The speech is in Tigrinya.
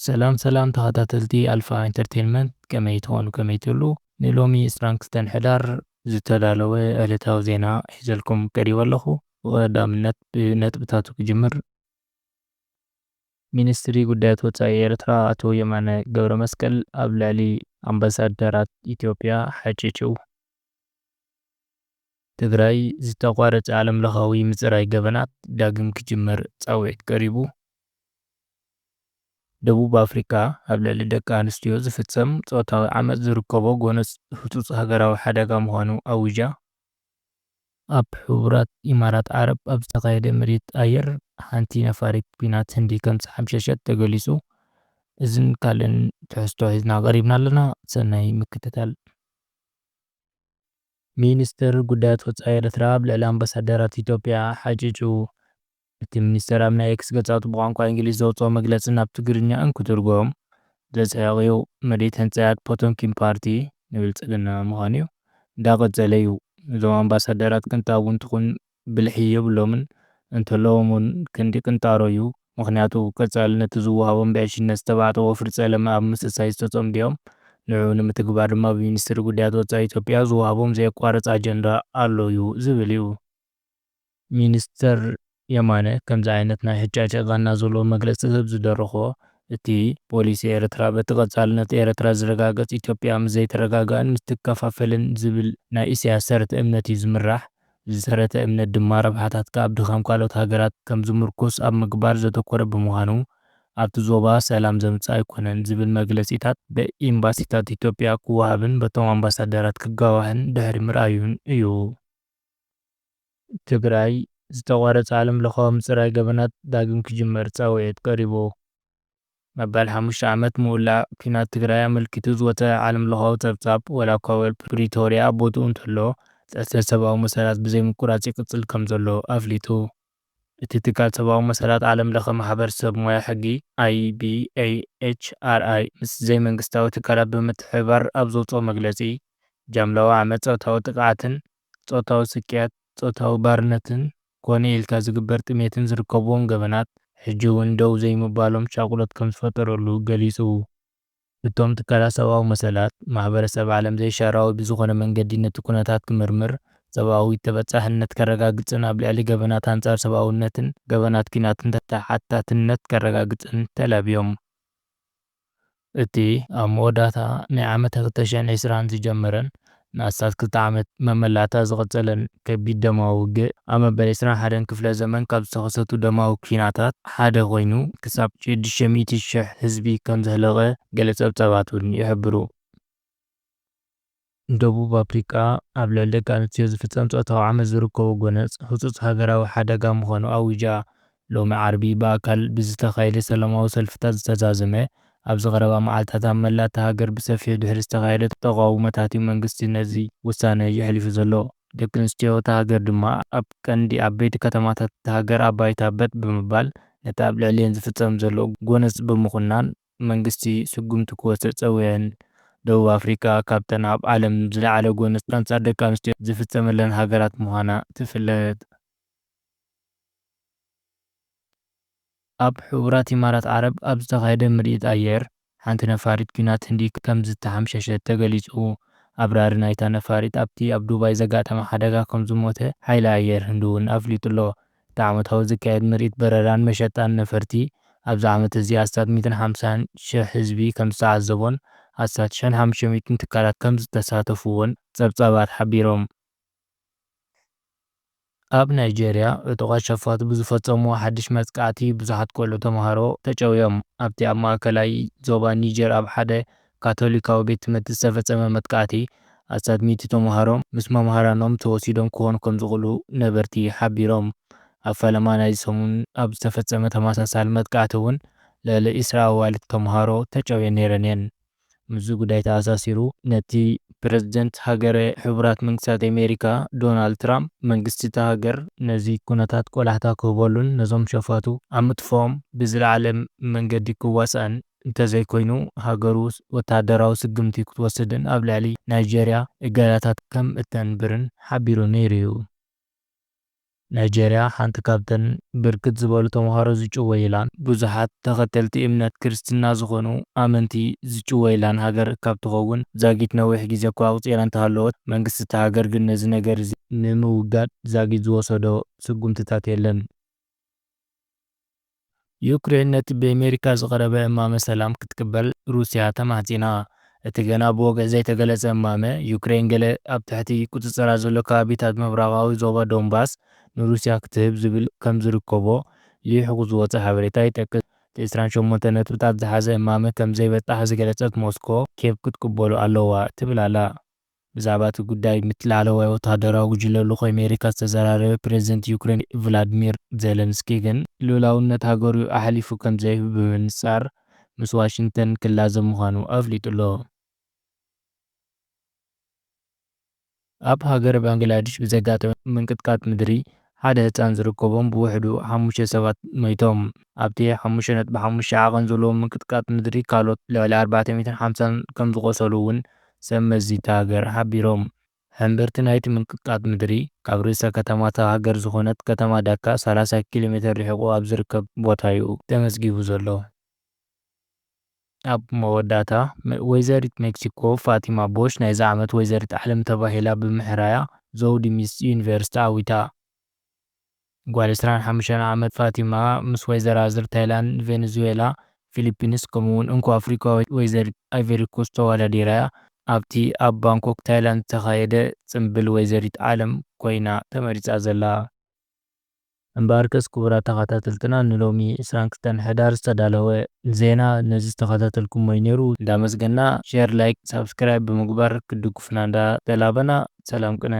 ሰላም ተኸታተልቲ ኣልፋ ኢንተርቴይንመንት ከመይ ትኾኑ ከመይ ትብሉ ንሎሚ 22 ሕዳር ዝተዳለወ ዕለታዊ ዜና ሒዘልኩም ቀሪቡ ኣለኹ። ብቐዳምነት ብነጥብታቱ ክጅምር። ሚኒስትሪ ጉዳያት ወፃኢ ኤርትራ ኣቶ የማነ ገብረ መስቀል ኣብ ልዕሊ ኣምባሳደራት ኢትዮጵያ ሓጭጩ። ትግራይ ዝተቋረፀ ዓለምለኻዊ ምፅራይ ገበናት ዳግም ክጅመር ፃውዒት ቀሪቡ። ደቡብ ኣፍሪካ ኣብ ልዕሊ ደቂ ኣንስትዮ ዝፍጸም ጾታዊ ዓመፅ ዝርከቦ ጎነፅ ህፁፅ ሃገራዊ ሓደጋ ምዃኑ ኣውጃ። ኣብ ሕቡራት ኢማራት ዓረብ ኣብ ዝተኻየደ ምርኢት ኣየር ሓንቲ ነፋሪት ኩናት ህንዲ ከም ዝተሓምሸሸት ተገሊጹ። እዝን ካልእን ትሕዝቶ ሒዝና ቀሪብና ኣለና። ሰናይ ምክትታል። ሚኒስትር ጉዳያት ወፃኢ ኤርትራ ኣብ ልዕሊ ኣምባሳደራት ኢትዮጵያ ሓጭጩ። እቲ ሚኒስተር ኣብ ናይ ኤክስ ገጻቱ ብቋንቋ እንግሊዝ ዘውፅኦ መግለፂ ናብ ትግርኛ እንትትርጎም ዘፀያቂው መሬት ህንፀያት ፖቶምኪን ፓርቲ ንብልፅግና ምዃኑ እዩ እንዳቐፀለ እዩ። እዞም ኣምባሳደራት ቅንጣብ እንትኹን ብልሒ የብሎምን እንተለዎምን ክንዲ ቅንጣሮ እዩ። ምክንያቱ ቀጻልነት ዝወሃቦም ብዕሽነት ዝተባዕተዎ ፍርፀ ለማ ኣብ ምስሳይ ዝተፀምዲዮም ንዑ ንምትግባር ድማ ብሚኒስትሪ ጉዳያት ወፃኢ ኢትዮጵያ ዝወሃቦም ዘየቋረፀ ኣጀንዳ ኣሎ እዩ ዝብል እዩ። ሚኒስተር የማነ ከምዚ ዓይነት ናይ ሕጫጭ ቃና ዘለዎ መግለፂ ዝህብ ዝደረኾ እቲ ፖሊሲ ኤርትራ በቲ ቀጻልነት ኤርትራ ዝረጋገፅ ኢትዮጵያ ምዘይተረጋግአን ምስትከፋፈልን ዝብል ናይ ኢሳያስ ሰረተ እምነት እዩ ዝምራሕ። እዚ ሰረተ እምነት ድማ ረብሓታትካ ኣብ ድኻም ካልኦት ሃገራት ከም ዝምርኮስ ኣብ ምግባር ዘተኮረ ብምዃኑ ኣብቲ ዞባ ሰላም ዘምፅእ ኣይኮነን ዝብል መግለፂታት ብኤምባሲታት ኢትዮጵያ ክወሃብን በቶም ኣምባሳደራት ክጋዋሕን ድሕሪ ምርኣዩን እዩ። ትግራይ ዝተቋረፀ ዓለምለኻዊ ምፅራይ ገበናት ዳግም ክጅመር ፃውዒት ቀሪቡ። መበል 5 ዓመት ምውላዕ ኩናት ትግራይ ኣመልኪቱ ዝወፀ ዓለምለኻዊ ፀብፃብ ዋላ እኳ ፕሪቶርያ ቦትኡ እንተሎ ፅሕፈት ሰብኣዊ መሰላት ብዘይምቁራፅ ይቅፅል ከም ዘሎ ኣፍሊጡ። እቲ ትካል ሰብኣዊ መሰላት ዓለም ለኸ ማሕበረሰብ ሞያ ሕጊ IBAHRI ምስ ዘይመንግስታዊ ትካላት ብምትሕብባር ኣብ ዘውፅኦ መግለፂ ጃምላዊ ዓመት ፆታዊ ጥቅዓትን ፆታዊ ስቅያት ፆታዊ ባርነትን ኮነ ኢልካ ዝግበር ጥሜትን ዝርከብዎም ገበናት ሕጂ እውን ደው ዘይምባሎም ሻቁሎት ከም ዝፈጠረሉ ገሊፁ። እቶም ትካላት ሰብኣዊ መሰላት ማሕበረሰብ ዓለም ዘይሻራዊ ብዝኾነ መንገዲ ነቲ ኩነታት ክምርምር ሰብኣዊ ተበፃሕነት ከረጋግፅን ኣብ ልዕሊ ገበናት ኣንጻር ሰብኣውነትን ገበናት ኪናትን ተሓታትነት ከረጋግፅን ተላብዮም። እቲ ኣብ መወዳእታ ናይ ዓመት 2020 ዝጀመረን ንኣስታት 2 ዓመት መመላእታ ዝቐፀለን ከቢድ ደማዊ ውግእ ኣብ መበል 21 ክፍለ ዘመን ካብ ዝተኸሰቱ ደማዊ ኩናታት ሓደ ኮይኑ ክሳብ 600,000 ህዝቢ ከም ዘህለቀ ገለ ፀብፃባት እውን ይሕብሩ። ደቡብ ኣፍሪካ ኣብ ልዕሊ ደቂ ኣንስትዮ ዝፍፀም ፆታዊ ዓመፅ ዝርከቦ ጎነፅ ህፁፅ ሃገራዊ ሓደጋ ምዃኑ ኣውጃ። ሎሚ ዓርቢ ብኣካል ብዝተኻየደ ሰላማዊ ሰልፍታት ዝተዛዘመ ኣብ ዝቐረባ መዓልትታት ኣብ መላእ እታ ሃገር ብሰፊሑ ድሕሪ ዝተኻየደ ተቃውሞታት እዩ መንግስቲ ነዚ ውሳነ የሕሊፉ ዘሎ። ደቂ ኣንስትዮ እታ ሃገር ድማ ኣብ ቀንዲ ዓበይቲ ከተማታት እታ ሃገር ኣባይታ በጥ ብምባል ነቲ ኣብ ልዕሊአን ዝፍፀም ዘሎ ጎነፅ ብምኹናን መንግስቲ ስጉምቲ ክወስድ ፀውየን። ደቡብ ኣፍሪካ ካብተን ኣብ ዓለም ዝለዓለ ጎነፅ ኣንጻር ደቂ ኣንስትዮ ዝፍፀመለን ሃገራት ምዃና ትፍለጥ። ኣብ ሕቡራት ኢማራት ዓረብ ኣብ ዝተኻየደ ምርኢት ኣየር ሓንቲ ነፋሪት ኩናት ህንዲ ከም ዝተሓምሸሸት ተገሊጹ። ኣብራሪ ናይታ ነፋሪት ኣብቲ ኣብ ዱባይ ዘጋጠመ ሓደጋ ከም ዝሞተ ሓይሊ ኣየር ህንዲ እውን ኣፍሊጡ ኣሎ። እቲ ዓመታዊ ዝካየድ ምርኢት በረራን መሸጣን ነፈርቲ ኣብዚ ዓመት እዚ ኣስታት 150,000 ህዝቢ ከም ዝተዓዘቦን ኣስታት 1500 ትካላት ከም ዝተሳተፉዎን ፀብፃባት ሓቢሮም። ኣብ ናይጀርያ ዕጡቃት ሸፋቱ ብዝፈፀምዎ ሓድሽ መጥቃዕቲ ብዙሓት ቆልዑ ተምሃሮ ተጨውዮም። ኣብቲ ኣብ ማእከላይ ዞባ ኒጀር ኣብ ሓደ ካቶሊካዊ ቤት ትምህርቲ ዝተፈፀመ መጥቃዕቲ ኣስታት 100 ተምሃሮ ምስ መምሃራኖም ተወሲዶም ክኾኑ ከም ዝኽእሉ ነበርቲ ሓቢሮም። ኣብ ፈለማ ናይ ሰሙን ኣብ ዝተፈፀመ ተመሳሳሊ መጥቃዕቲ እውን ልዕሊ 20 ኣዋልድ ተምሃሮ ተጨውየን ነይረን እየን። ምዚ ጉዳይ ተኣሳሲሩ ነቲ ፕረዚደንት ሃገረ ሕቡራት መንግስታት ኣሜሪካ ዶናልድ ትራምፕ መንግስቲ እታ ሃገር ነዚ ኩነታት ቆላሕታ ክህበሉን ነዞም ሸፋቱ ኣብ ምጥፍኦም ብዝለዓለ መንገዲ ክዋስአን እንተዘይኮይኑ ሃገሩ ወታደራዊ ስግምቲ ክትወስድን ኣብ ልዕሊ ናይጀርያ እገዳታት ከም እተንብርን ሓቢሩ ነይሩ እዩ። ናይጄርያ ሓንቲ ካብተን ብርክት ዝበሉ ተምሃሮ ዝጭወይላን ብዙሓት ተኸተልቲ እምነት ክርስትና ዝኾኑ ኣመንቲ ዝጭወይላን ሃገር ካብ ትኸውን ዛጊት ነዊሕ ግዜ እኳ ኣውፂራ እንተሃለወት መንግስቲ እታ ሃገር ግን ነዚ ነገር እዚ ንምውጋድ ዛጊት ዝወሰዶ ስጉምትታት የለን። ዩክሬን ነቲ ብኣሜሪካ ዝቐረበ እማመ ሰላም ክትቅበል ሩስያ ተማፂና። እቲ ገና ብወግዒ ዘይተገለጸ እማመ ዩክሬን ገለ ኣብ ትሕቲ ቁፅፅራ ዘሎ ከባቢታት ምብራቓዊ ዞባ ዶንባስ ንሩስያ ክትህብ ዝብል ከም ዝርከቦ ልሒቑ ዝወፀ ሓበሬታ ይጠቅስ። እቲ 28 ነጥብታት ዝሓዘ እማመ ከም ዘይበጣሕ ዝገለጸት ሞስኮ ኬቭ ክትቅበሎ ኣለዋ ትብል ኣላ። ብዛዕባ እቲ ጉዳይ ምስ ላዕለዋይ ወተሃደራዊ ጉጅለ ልኡኽ ኣሜሪካ ዝተዘራረበ ፕረዚደንት ዩክሬን ቭላድሚር ዜለንስኪ ግን ልኡላውነት ሃገሩ ኣሕሊፉ ከም ዘይህብ ብምንጻር ምስ ዋሽንግተን ክላዘብ ምዃኑ ኣፍሊጡሎ። ኣብ ሃገር ባንግላዴሽ ብዘጋጠመ ምንቅጥቃጥ ምድሪ ሓደ ህፃን ዝርከቦም ብውሕዱ 5 ሰባት ሞይቶም። ኣብቲ 5.5 ዓቐን ዘለዎ ምንቅጥቃጥ ምድሪ ካልኦት ልዕሊ 450 ከም ዝቆሰሉ እውን ሰብ መዚ እታ ሃገር ሓቢሮም። ሕምብርቲ ናይቲ ምንቅጥቃጥ ምድሪ ካብ ርእሰ ከተማ እታ ሃገር ዝኾነት ከተማ ዳካ 30 ኪሎ ሜተር ርሒቑ ኣብ ዝርከብ ቦታ እዩ ተመዝጊቡ ዘሎ። ኣብ መወዳእታ ወይዘሪት ሜክሲኮ ፋቲማ ቦሽ ናይዚ ዓመት ወይዘሪት ዓለም ተባሂላ ብምሕራያ ዘውዲ ሚስ ዩኒቨርሲቲ ዓዊታ። ጓል 25 ዓመት ፋቲማ ምስ ወይዘራዝር ታይላንድ፣ ቬኔዙዌላ፣ ፊሊፒንስ ከምኡውን እንኳ ኣፍሪካዊት ወይዘሪት ኣይቨሪ ኮስት ተወዳዲራያ ኣብቲ ኣብ ባንኮክ ታይላንድ ዝተኻየደ ጽምብል ወይዘሪት ዓለም ኮይና ተመሪፃ ዘላ። እምበኣርከስ ክቡራት ተኸታተልትና ንሎሚ 22 ሕዳር ዝተዳለወ ዜና ነዚ ዝተኸታተልኩሞ ነይሩ። እንዳመስገና ሼር፣ ላይክ፣ ሳብስክራይብ ብምግባር ክድግፉና እንዳተላበና ሰላም ቅነ